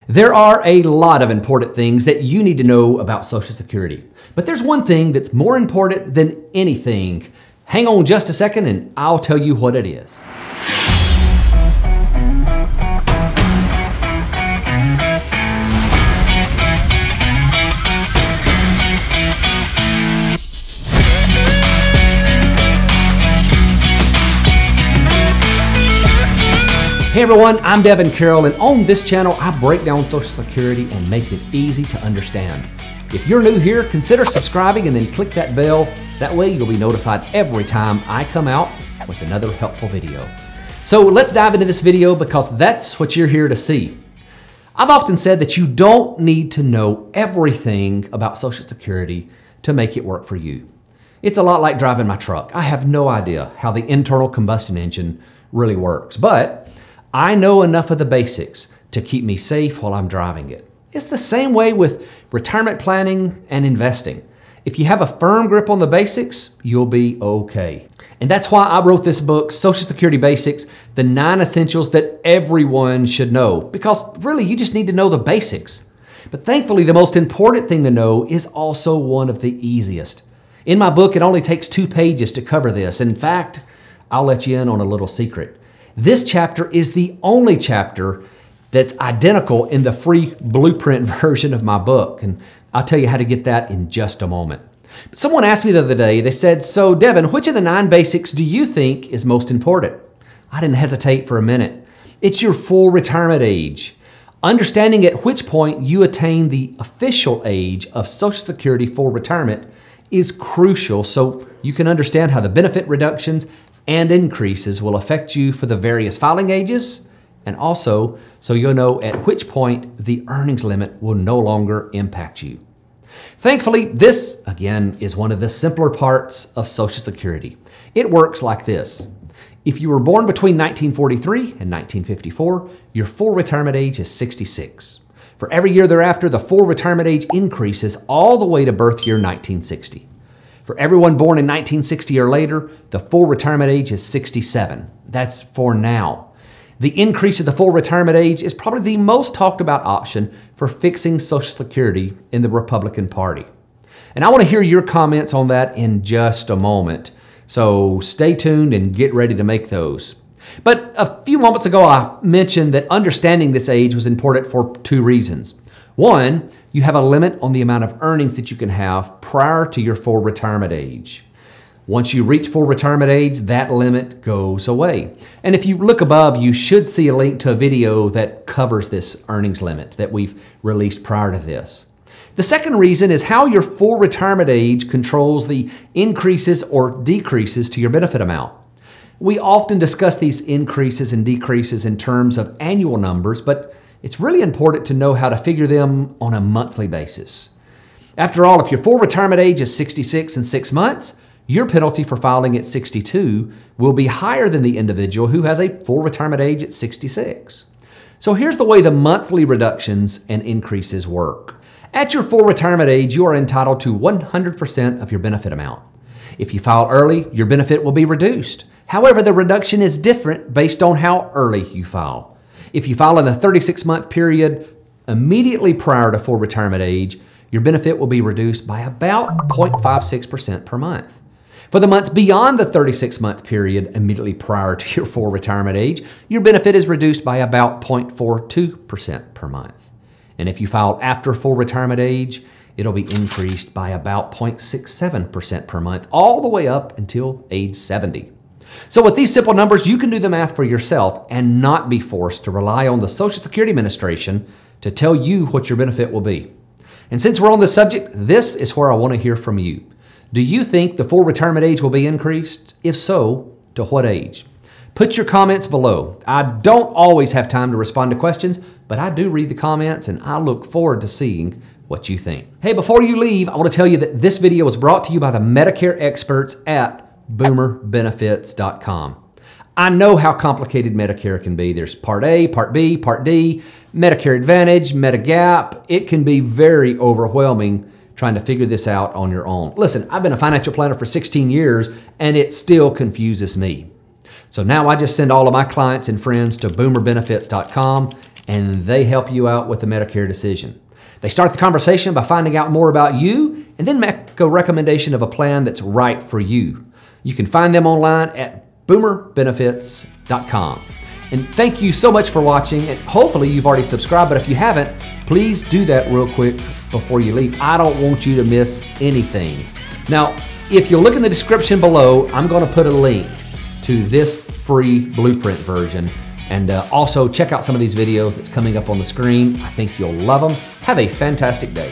There are a lot of important things that you need to know about Social Security, but there's one thing that's more important than anything. Hang on just a second and I'll tell you what it is. Hey everyone, I'm Devin Carroll, and on this channel, I break down Social Security and make it easy to understand. If you're new here, consider subscribing and then click that bell. That way you'll be notified every time I come out with another helpful video. So let's dive into this video because that's what you're here to see. I've often said that you don't need to know everything about Social Security to make it work for you. It's a lot like driving my truck. I have no idea how the internal combustion engine really works, but I know enough of the basics to keep me safe while I'm driving it. It's the same way with retirement planning and investing. If you have a firm grip on the basics, you'll be okay. And that's why I wrote this book, Social Security Basics, the 9 essentials that everyone should know. Because really, you just need to know the basics. But thankfully, the most important thing to know is also one of the easiest. In my book, it only takes 2 pages to cover this. In fact, I'll let you in on a little secret. This chapter is the only chapter that's identical in the free blueprint version of my book, and I'll tell you how to get that in just a moment. But someone asked me the other day, they said, "So Devin, which of the 9 basics do you think is most important?" I didn't hesitate for a minute. It's your full retirement age. Understanding at which point you attain the official age of Social Security for retirement is crucial so you can understand how the benefit reductions and increases will affect you for the various filing ages, and also so you'll know at which point the earnings limit will no longer impact you. Thankfully, this, again, is one of the simpler parts of Social Security. It works like this. If you were born between 1943 and 1954, your full retirement age is 66. For every year thereafter, the full retirement age increases all the way to birth year 1960. For everyone born in 1960 or later, the full retirement age is 67. That's for now. The increase of the full retirement age is probably the most talked about option for fixing Social Security in the Republican Party. And I want to hear your comments on that in just a moment. So stay tuned and get ready to make those. But a few moments ago, I mentioned that understanding this age was important for 2 reasons. One, you have a limit on the amount of earnings that you can have prior to your full retirement age. Once you reach full retirement age, that limit goes away. And if you look above, you should see a link to a video that covers this earnings limit that we've released prior to this. The second reason is how your full retirement age controls the increases or decreases to your benefit amount. We often discuss these increases and decreases in terms of annual numbers, but it's really important to know how to figure them on a monthly basis. After all, if your full retirement age is 66 and 6 months, your penalty for filing at 62 will be higher than the individual who has a full retirement age at 66. So here's the way the monthly reductions and increases work. At your full retirement age, you are entitled to 100% of your benefit amount. If you file early, your benefit will be reduced. However, the reduction is different based on how early you file. If you file in a 36-month period immediately prior to full retirement age, your benefit will be reduced by about 0.56% per month. For the months beyond the 36-month period immediately prior to your full retirement age, your benefit is reduced by about 0.42% per month. And if you file after full retirement age, it'll be increased by about 0.67% per month, all the way up until age 70. So with these simple numbers, you can do the math for yourself and not be forced to rely on the Social Security Administration to tell you what your benefit will be. And since we're on the subject, this is where I want to hear from you. Do you think the full retirement age will be increased? If so, to what age? Put your comments below. I don't always have time to respond to questions, but I do read the comments and I look forward to seeing what you think. Hey, before you leave, I want to tell you that this video was brought to you by the Medicare experts at boomerbenefits.com. I know how complicated Medicare can be. There's Part A, Part B, Part D, Medicare Advantage, Medigap. It can be very overwhelming trying to figure this out on your own. Listen, I've been a financial planner for 16 years and it still confuses me. So now I just send all of my clients and friends to boomerbenefits.com and they help you out with the Medicare decision. They start the conversation by finding out more about you and then make a recommendation of a plan that's right for you. You can find them online at boomerbenefits.com. And thank you so much for watching, and hopefully you've already subscribed, but if you haven't, please do that real quick before you leave. I don't want you to miss anything. Now, if you'll look in the description below, I'm going to put a link to this free blueprint version. And also check out some of these videos that's coming up on the screen. I think you'll love them. Have a fantastic day.